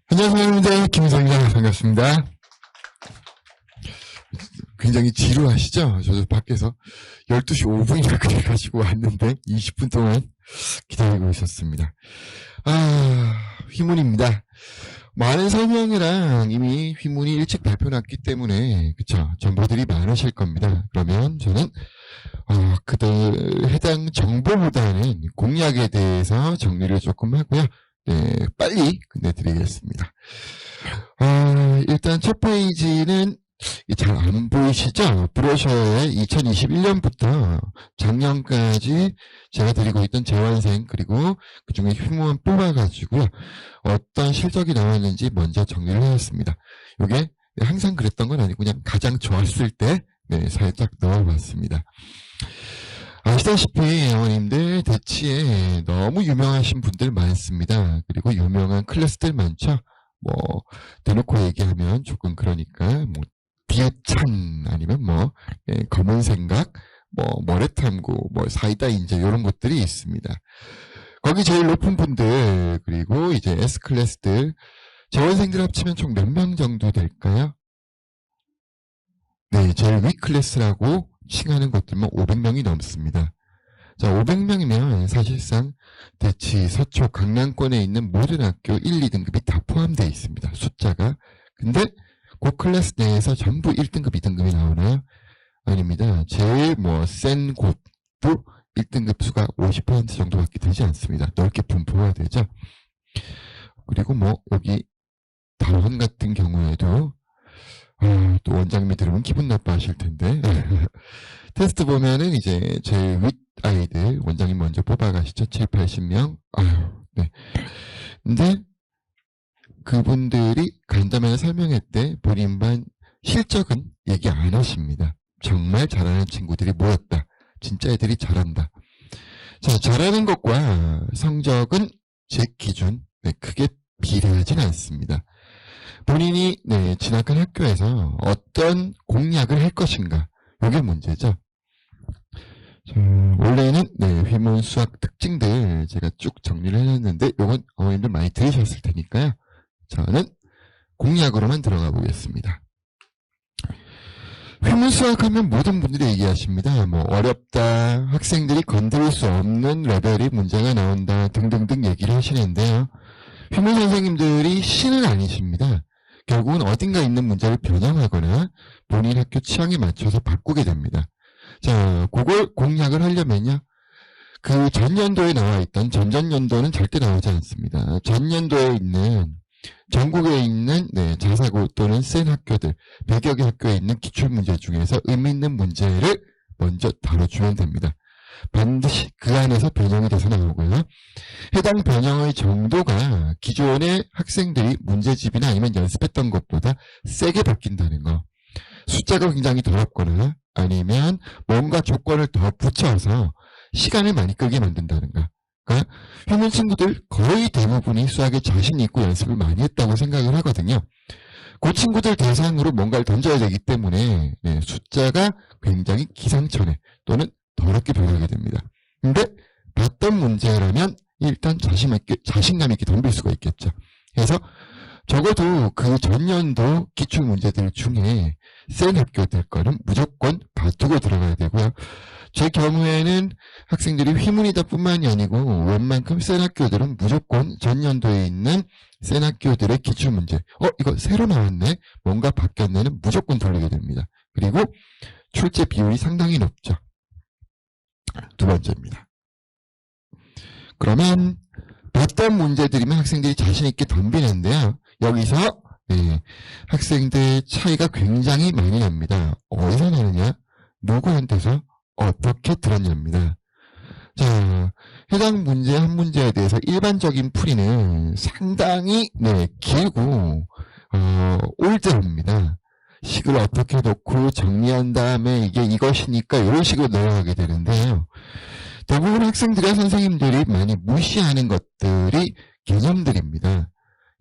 안녕하세요, 여러분들. 김성입니다. 반갑습니다. 굉장히 지루하시죠? 저도 밖에서 12시 5분이나 그래가지고 왔는데 20분 동안 기다리고 있었습니다. 휘문입니다. 많은 설명이랑 이미 휘문이 일찍 발표났기 때문에 그쵸? 정보들이 많으실 겁니다. 그러면 저는 그들 해당 정보보다는 공약에 대해서 정리를 조금 하고요. 네, 빨리 끝내드리겠습니다. 일단 첫 페이지는 잘 안 보이시죠? 브로셔에 2021년부터 작년까지 제가 드리고 있던 재환생 그리고 그 중에 휘문만 뽑아가지고요. 어떤 실적이 나왔는지 먼저 정리를 해놨습니다. 이게 항상 그랬던 건 아니고 그냥 가장 좋았을 때 살짝 넣어봤습니다. 아시다시피 어머님들 대치에 너무 유명하신 분들 많습니다. 그리고 유명한 클래스들 많죠. 대놓고 얘기하면 조금 그러니까 디에찬 아니면 검은 생각, 머레탐구, 사이다 인재 이런 것들이 있습니다. 거기 제일 높은 분들 그리고 이제 S 클래스들 재원생들 합치면 총 몇 명 정도 될까요? 네, 제일 위 클래스라고 칭하는 것들만 500명이 넘습니다. 자, 500명이면 사실상 대치, 서초, 강남권에 있는 모든 학교 1, 2등급이 다 포함되어 있습니다. 숫자가. 근데 그 클래스 내에서 전부 1등급, 2등급이 나오나요? 아닙니다. 제일 센 곳도 1등급 수가 50% 정도밖에 되지 않습니다. 넓게 분포가 되죠. 그리고 여기 다원 같은 경우에도 또 원장님이 들으면 기분 나빠하실 텐데 테스트 보면은 이제 제일 윗 아이들 원장님 먼저 뽑아가시죠. 7, 80명. 네. 근데 그분들이 간담회를 설명할 때 본인 반 실적은 얘기 안 하십니다. 정말 잘하는 친구들이 모였다. 진짜 애들이 잘한다. 자, 잘하는 것과 성적은 제 기준 크게 비례하진 않습니다. 본인이 진학한 학교에서 어떤 공약을 할 것인가 이게 문제죠. 자, 원래는 휘문 수학 특징들 제가 쭉 정리를 해놨는데 이건 어머님들 많이 들으셨을 테니까요. 저는 공약으로만 들어가 보겠습니다. 휘문 수학하면 모든 분들이 얘기하십니다. 어렵다, 학생들이 건드릴 수 없는 레벨의 문제가 나온다 등등등 얘기를 하시는데요. 휘문 선생님들이 신은 아니십니다. 결국은 어딘가 있는 문제를 변형하거나 본인 학교 취향에 맞춰서 바꾸게 됩니다. 자, 그걸 공략을 하려면요. 그 전년도에 나와 있던 전전년도는 절대 나오지 않습니다. 전년도에 있는 전국에 있는 자사고 또는 센 학교들 100여 개 학교에 있는 기출문제 중에서 의미 있는 문제를 먼저 다뤄주면 됩니다. 반드시 그 안에서 변형이 돼서 나오고요. 해당 변형의 정도가 기존의 학생들이 문제집이나 아니면 연습했던 것보다 세게 바뀐다는 거. 숫자가 굉장히 더럽거나 아니면 뭔가 조건을 더 붙여서 시간을 많이 끌게 만든다는 거. 그러니까 휘문 친구들 거의 대부분이 수학에 자신 있고 연습을 많이 했다고 생각을 하거든요. 그 친구들 대상으로 뭔가를 던져야 되기 때문에 숫자가 굉장히 기상천외 또는 더럽게 변하게 됩니다. 근데 봤던 문제라면 일단 자신감 있게 덤빌 수가 있겠죠. 그래서 적어도 그 전년도 기출문제들 중에 센 학교들 거는 무조건 봐두고 들어가야 되고요. 제 경우에는 학생들이 휘문이다 뿐만이 아니고 웬만큼 센 학교들은 무조건 전년도에 있는 센 학교들의 기출문제 이거 새로 나왔네? 뭔가 바뀌었네는 무조건 돌리게 됩니다. 그리고 출제 비율이 상당히 높죠. 두 번째입니다. 그러면 어떤 문제들이면 학생들이 자신있게 덤비는데요. 여기서 학생들 차이가 굉장히 많이 납니다. 어디서 나느냐? 누구한테서 어떻게 들었냐입니다. 자, 해당 문제 한 문제에 대해서 일반적인 풀이는 상당히 길고 올드합니다. 식을 어떻게 놓고 정리한 다음에 이게 이것이니까 이런 식으로 넘어가게 되는데요. 대부분 학생들과 선생님들이 많이 무시하는 것들이 개념들입니다.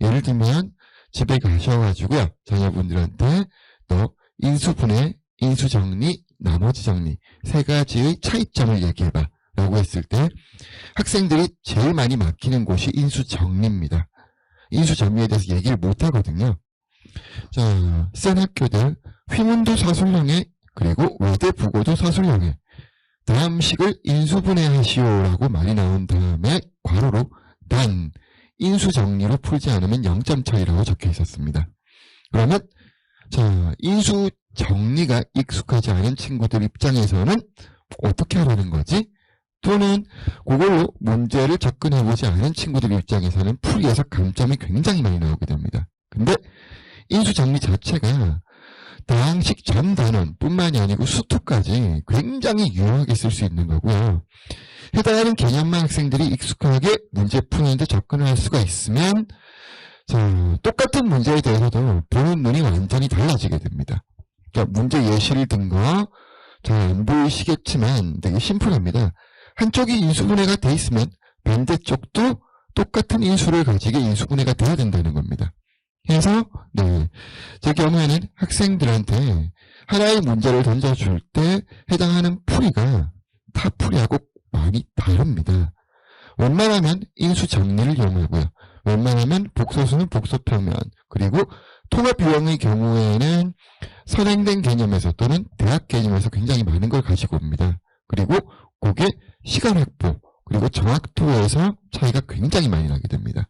예를 들면 집에 가셔가지고요. 자녀분들한테 너 인수분해, 인수정리, 나머지 정리 세 가지의 차이점을 얘기해봐 라고 했을 때 학생들이 제일 많이 막히는 곳이 인수정리입니다. 인수 정리에 대해서 얘기를 못 하거든요. 자, 센 학교들 휘문도 사술형에 그리고 외대 부고도 사술형에 다음 식을 인수분해하시오라고 말이 나온 다음에 괄호로 단 인수 정리로 풀지 않으면 0점 처리라고 적혀 있었습니다. 그러면 자, 인수 정리가 익숙하지 않은 친구들 입장에서는 어떻게 하라는 거지? 또는 그걸로 문제를 접근해보지 않은 친구들 입장에서는 풀이에서 감점이 굉장히 많이 나오게 됩니다. 근데 인수 정리 자체가 다항식 전 단원 뿐만이 아니고 수투까지 굉장히 유용하게 쓸 수 있는 거고요. 해당하는 개념만 학생들이 익숙하게 문제 푸는데 접근을 할 수가 있으면 자, 똑같은 문제에 대해서도 보는 눈이 완전히 달라지게 됩니다. 그러니까 문제 예시를 든 거 잘 안 보이시겠지만 되게 심플합니다. 한쪽이 인수분해가 돼 있으면 반대쪽도 똑같은 인수를 가지게 인수분해가 돼야 된다는 겁니다. 그래서 네, 제 경우에는 학생들한테 하나의 문제를 던져줄 때 해당하는 풀이가 타 풀이하고 많이 다릅니다. 웬만하면 인수 정리를 이용하고요. 웬만하면 복소수는 복소표면, 그리고 통합 유형의 경우에는 선행된 개념에서 또는 대학 개념에서 굉장히 많은 걸 가지고 옵니다. 그리고 그게 시간 확보, 그리고 정확도에서 차이가 굉장히 많이 나게 됩니다.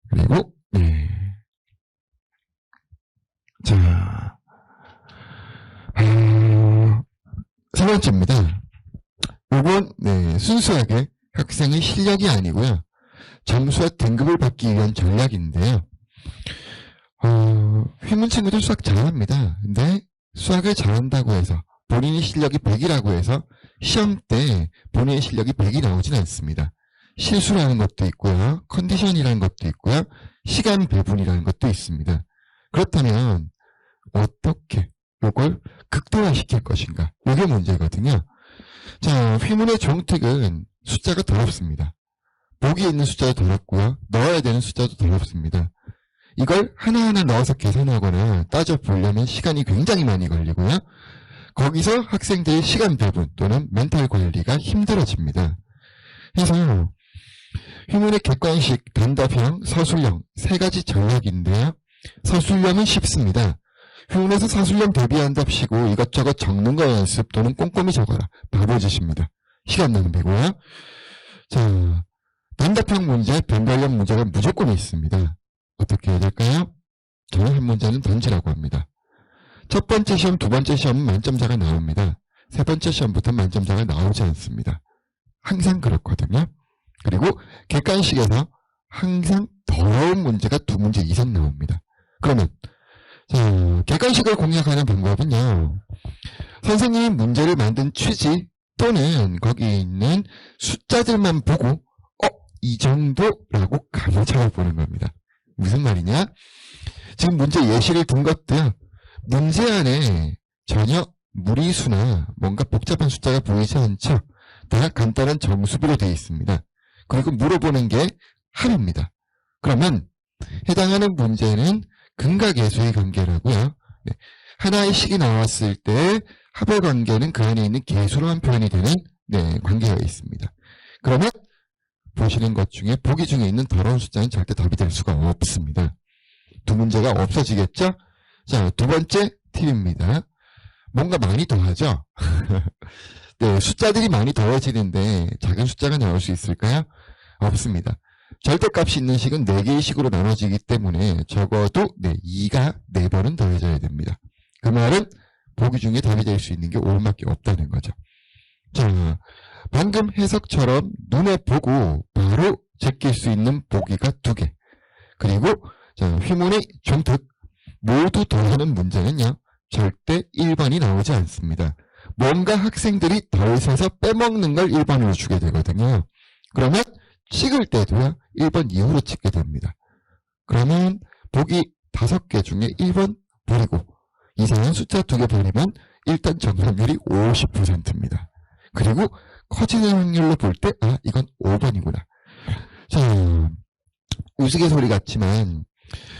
그리고 네. 자, 세 번째입니다. 이건 네, 순수하게 학생의 실력이 아니고요. 점수와 등급을 받기 위한 전략인데요. 휘문 친구들 수학 잘합니다. 근데 수학을 잘한다고 해서 본인의 실력이 100이라고 해서 시험 때 본인의 실력이 100이 나오진 않습니다. 실수라는 것도 있고요. 컨디션이라는 것도 있고요. 시간 배분이라는 것도 있습니다. 그렇다면 어떻게 이걸 극대화시킬 것인가? 이게 문제거든요. 자, 휘문의 종특은 숫자가 더럽습니다. 보기에 있는 숫자도 더럽고요. 넣어야 되는 숫자도 더럽습니다. 이걸 하나하나 넣어서 계산하거나 따져보려면 시간이 굉장히 많이 걸리고요. 거기서 학생들의 시간 배분 또는 멘탈 관리가 힘들어집니다. 그래서 휘문의 객관식, 단답형, 서술형 세 가지 전략인데요. 서술형은 쉽습니다. 휘문에서 서술형 대비한답시고 이것저것 적는 거 연습 또는 꼼꼼히 적어라. 바로 짓입니다. 시간 낭비고요. 자, 단답형 문제, 변별력 문제가 무조건 있습니다. 어떻게 해야 될까요? 저는 한 문제는 던지라고 합니다. 첫 번째 시험, 두 번째 시험은 만점자가 나옵니다. 세 번째 시험부터 만점자가 나오지 않습니다. 항상 그렇거든요. 그리고 객관식에서 항상 더러운 문제가 두 문제 이상 나옵니다. 그러면 자, 객관식을 공략하는 방법은요. 선생님이 문제를 만든 취지 또는 거기 있는 숫자들만 보고 이 정도라고 가로잡아 보는 겁니다. 무슨 말이냐? 지금 문제 예시를 든 것도요. 문제 안에 전혀 무리수나 뭔가 복잡한 숫자가 보이지 않죠. 다 간단한 정수비로 되어 있습니다. 그리고 물어보는 게 합입니다. 그러면 해당하는 문제는 근각예수의 관계라고요. 네. 하나의 식이 나왔을 때 합의 관계는 그 안에 있는 계수로만 표현이 되는 네, 관계가 있습니다. 그러면 보시는 것 중에 보기 중에 있는 더러운 숫자는 절대 답이 될 수가 없습니다. 두 문제가 없어지겠죠? 자, 두 번째 팁입니다. 뭔가 많이 더하죠? 네, 숫자들이 많이 더해지는데 작은 숫자가 나올 수 있을까요? 없습니다. 절대값이 있는 식은 4개의 식으로 나눠지기 때문에 적어도 2가 4번은 더해져야 됩니다. 그 말은 보기 중에 답이 될 수 있는 게 5번밖에 없다는 거죠. 자, 방금 해석처럼 눈에 보고 바로 제낄 수 있는 보기가 2개. 그리고 자, 휘문의 종특 모두 더하는 문제는요. 절대 1번이 나오지 않습니다. 뭔가 학생들이 덜 세서 빼먹는 걸 1번으로 주게 되거든요. 그러면 찍을 때도요. 1번 이후로 찍게 됩니다. 그러면 보기 5개 중에 1번 버리고 이상한 숫자 2개 버리면 일단 정답률이 50%입니다. 그리고 커지는 확률로 볼 때 이건 5번이구나. 자, 우스갯소리 같지만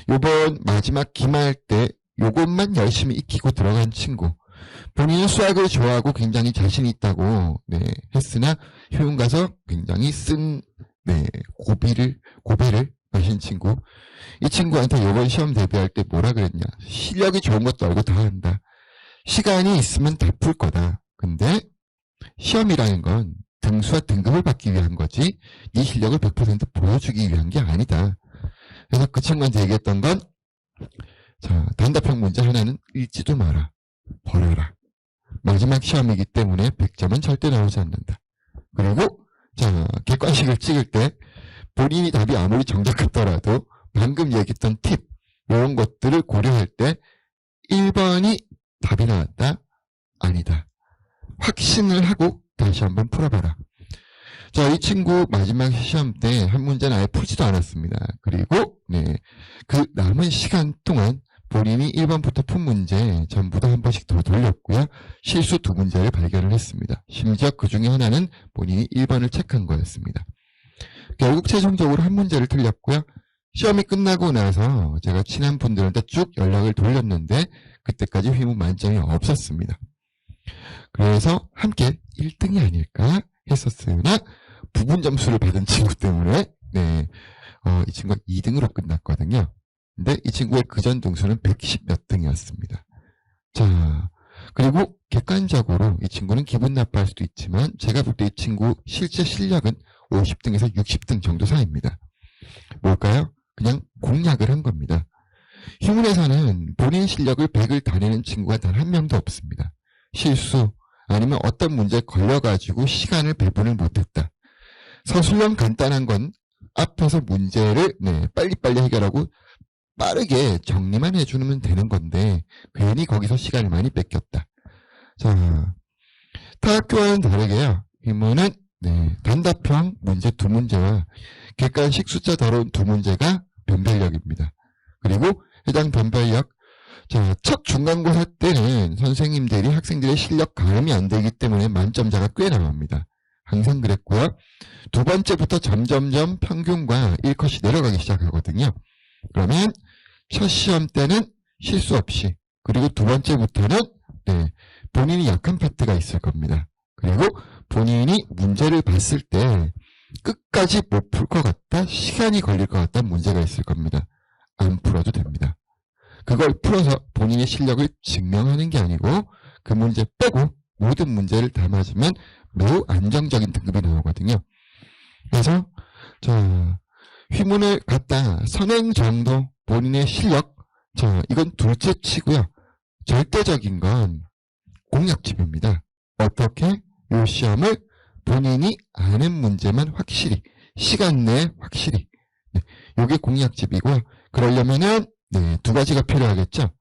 요번 마지막 기말 때 요것만 열심히 익히고 들어간 친구, 본인은 수학을 좋아하고 굉장히 자신 있다고 했으나 효용 가서 굉장히 쓴 고배를 마신 친구. 이 친구한테 이번 시험 대비할 때 뭐라 그랬냐. 실력이 좋은 것도 알고 다 한다. 시간이 있으면 다 풀 거다. 근데 시험이라는 건 등수와 등급을 받기 위한 거지 네 실력을 100% 보여주기 위한 게 아니다. 그래서 그 친구한테 얘기했던 건 자, 단답형 문제 하나는 읽지도 마라. 버려라. 마지막 시험이기 때문에 100점은 절대 나오지 않는다. 그리고 자, 객관식을 찍을 때 본인이 답이 아무리 정답 같더라도 방금 얘기했던 팁 이런 것들을 고려할 때 1번이 답이 나왔다? 아니다. 확신을 하고 다시 한번 풀어봐라. 자, 이 친구 마지막 시험 때 한 문제는 아예 풀지도 않았습니다. 그리고 그 남은 시간 동안 본인이 1번부터 푼 문제 전부 다 한 번씩 더 돌렸고요. 실수 2문제를 발견을 했습니다. 심지어 그 중에 하나는 본인이 1번을 체크한 거였습니다. 결국 최종적으로 한 문제를 틀렸고요. 시험이 끝나고 나서 제가 친한 분들한테 쭉 연락을 돌렸는데 그때까지 휘문 만점이 없었습니다. 그래서 함께 1등이 아닐까 했었으나 부분 점수를 받은 친구 때문에 이 친구가 2등으로 끝났거든요. 근데 이 친구의 그전 등수는 110 몇 등이었습니다. 자, 그리고 객관적으로 이 친구는 기분 나빠할 수도 있지만 제가 볼 때 이 친구 실제 실력은 50등에서 60등 정도 사이입니다. 뭘까요? 그냥 공략을 한 겁니다. 휘문에서는 본인 실력을 100을 다내는 친구가 단 한 명도 없습니다. 실수 아니면 어떤 문제에 걸려가지고 시간을 배분을 못했다. 서술형 간단한 건 앞에서 문제를 빨리빨리 해결하고 빠르게 정리만 해주면 되는 건데 괜히 거기서 시간을 많이 뺏겼다. 자, 타학교와는 다르게요. 휘문은 단답형 문제 2문제와 객관식 숫자 더러운 2문제가 변별력입니다. 그리고 해당 변별력 자, 첫 중간고사 때는 선생님들이 학생들의 실력 가늠이 안 되기 때문에 만점자가 꽤 나옵니다. 항상 그랬고요. 두 번째부터 점점점 평균과 1컷이 내려가기 시작하거든요. 그러면 첫 시험 때는 실수 없이 그리고 두 번째부터는 본인이 약한 파트가 있을 겁니다. 그리고 본인이 문제를 봤을 때 끝까지 못 풀 것 같다, 시간이 걸릴 것 같다 문제가 있을 겁니다. 안 풀어도 됩니다. 그걸 풀어서 본인의 실력을 증명하는 게 아니고 그 문제 빼고 모든 문제를 다 맞으면 매우 안정적인 등급이 나오거든요. 그래서 자, 휘문을 갖다 선행 정도 본인의 실력 자, 이건 둘째 치고요. 절대적인 건 공략집입니다. 어떻게 이 시험을 본인이 아는 문제만 확실히 시간 내에 확실히 이게 공략집이고요. 그러려면은 2가지가 필요하겠죠.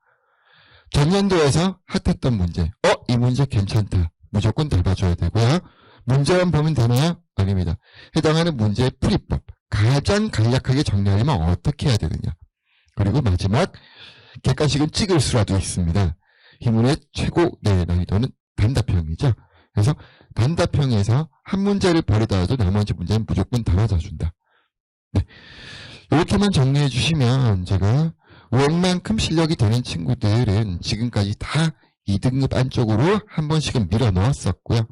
전년도에서 핫했던 문제 이 문제 괜찮다. 무조건 잘 봐줘야 되고요. 문제만 보면 되나요? 아닙니다. 해당하는 문제의 풀이법 가장 간략하게 정리하려면 어떻게 해야 되느냐. 그리고 마지막 객관식은 찍을 수라도 있습니다. 휘문의 최고 난이도는 단답형이죠. 그래서 단답형에서 한 문제를 버리더라도 나머지 문제는 무조건 다 맞아준다. 이렇게만 정리해 주시면 제가 웬만큼 실력이 되는 친구들은 지금까지 다 2등급 안쪽으로 한 번씩은 밀어 넣었었고요.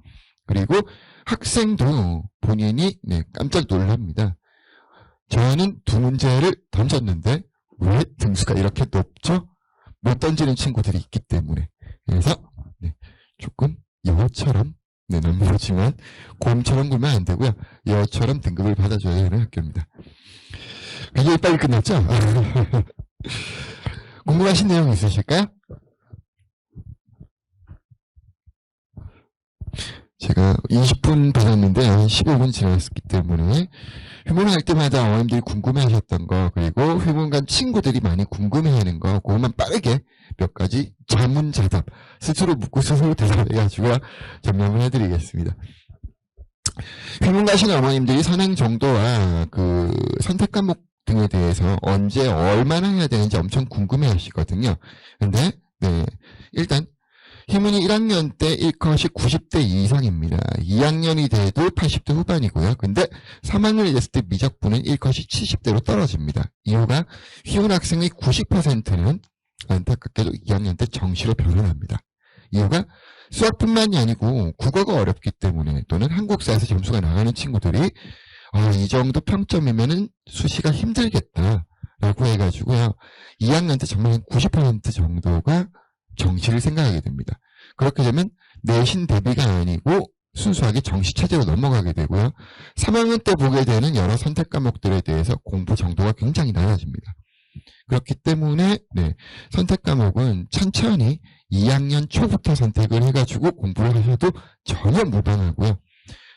그리고 학생도 본인이 깜짝 놀랍니다. 저는 2문제를 던졌는데 왜 등수가 이렇게 높죠? 못 던지는 친구들이 있기 때문에. 그래서 조금 여우처럼 넘버지만 곰처럼 굴면 안 되고요. 여우처럼 등급을 받아줘야 되는 학교입니다. 굉장히 빨리 끝났죠? 궁금하신 내용 있으실까요? 제가 20분 받았는데 한 15분 지났기 때문에 휘문 할 때마다 어머님들이 궁금해하셨던 거 그리고 휘문 간 친구들이 많이 궁금해하는 거 그것만 빠르게 몇 가지 자문자답 스스로 묻고 스스로 대답해가지고 점검을 해드리겠습니다. 휘문 가시는 어머님들이 선행 정도와 그 선택 과목 등에 대해서 언제 얼마나 해야 되는지 엄청 궁금해 하시거든요. 근데 일단 휘문이 1학년 때 1컷이 90대 이상입니다. 2학년이 돼도 80대 후반이고요. 근데 3학년이 됐을 때 미적분은 1컷이 70대로 떨어집니다. 이유가 휘문 학생의 90%는 안타깝게도 2학년 때 정시로 변환합니다. 이유가 수학뿐만이 아니고 국어가 어렵기 때문에 또는 한국사에서 점수가 나가는 친구들이 이 정도 평점이면은 수시가 힘들겠다라고 해가지고요. 2학년 때 정말 한 90% 정도가 정시를 생각하게 됩니다. 그렇게 되면 내신 대비가 아니고 순수하게 정시 체제로 넘어가게 되고요. 3학년 때 보게 되는 여러 선택 과목들에 대해서 공부 정도가 굉장히 낮아집니다. 그렇기 때문에 선택 과목은 천천히 2학년 초부터 선택을 해가지고 공부를 하셔도 전혀 무방하고요.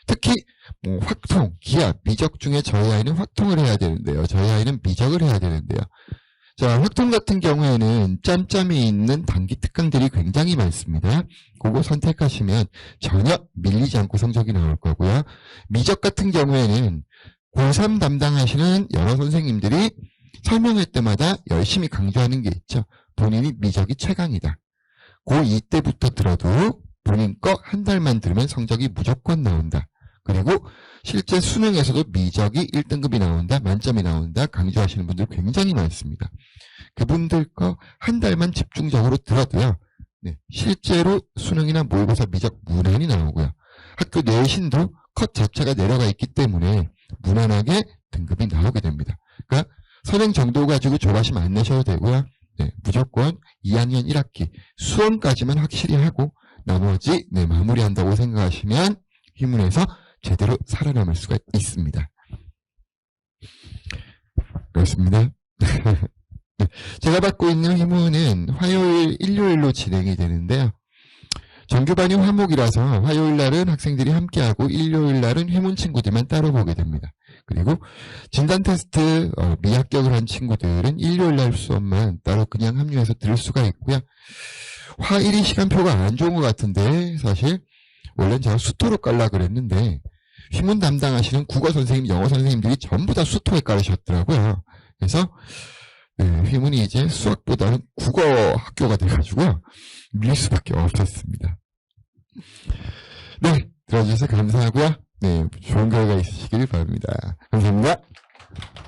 특히 확통, 기하, 미적 중에 저희 아이는 확통을 해야 되는데요. 저희 아이는 미적을 해야 되는데요. 자, 확통 같은 경우에는 짬짬이 있는 단기 특강들이 굉장히 많습니다. 그거 선택하시면 전혀 밀리지 않고 성적이 나올 거고요. 미적 같은 경우에는 고3 담당하시는 여러 선생님들이 설명할 때마다 열심히 강조하는 게 있죠. 본인이 미적이 최강이다. 고2 때부터 들어도 본인 거 한 달만 들으면 성적이 무조건 나온다. 그리고 실제 수능에서도 미적이 1등급이 나온다, 만점이 나온다 강조하시는 분들 굉장히 많습니다. 그분들 거 한 달만 집중적으로 들어도요. 실제로 수능이나 모의고사 미적 무난히 나오고요. 학교 내신도 컷 자체가 내려가 있기 때문에 무난하게 등급이 나오게 됩니다. 그러니까 선행 정도 가지고 조바심 안 내셔도 되고요. 무조건 2학년 1학기 수험까지만 확실히 하고 나머지 마무리한다고 생각하시면 휘문에서 제대로 살아남을 수가 있습니다. 그렇습니다. 제가 받고 있는 휘문은 화요일, 일요일로 진행이 되는데요. 정규반이 화목이라서 화요일 날은 학생들이 함께하고 일요일 날은 휘문 친구들만 따로 보게 됩니다. 그리고 진단 테스트 미합격을 한 친구들은 일요일 날 수업만 따로 그냥 합류해서 들을 수가 있고요. 화일이 시간표가 안 좋은 것 같은데 사실 원래는 제가 수토로 깔라 그랬는데 휘문 담당하시는 국어 선생님, 영어 선생님들이 전부 다 수토에 깔으셨더라고요. 그래서 휘문이 이제 수학보다는 국어 학교가 돼가지고 밀릴 수밖에 없었습니다. 들어주셔서 감사하고요. 좋은 결과 있으시길 바랍니다. 감사합니다.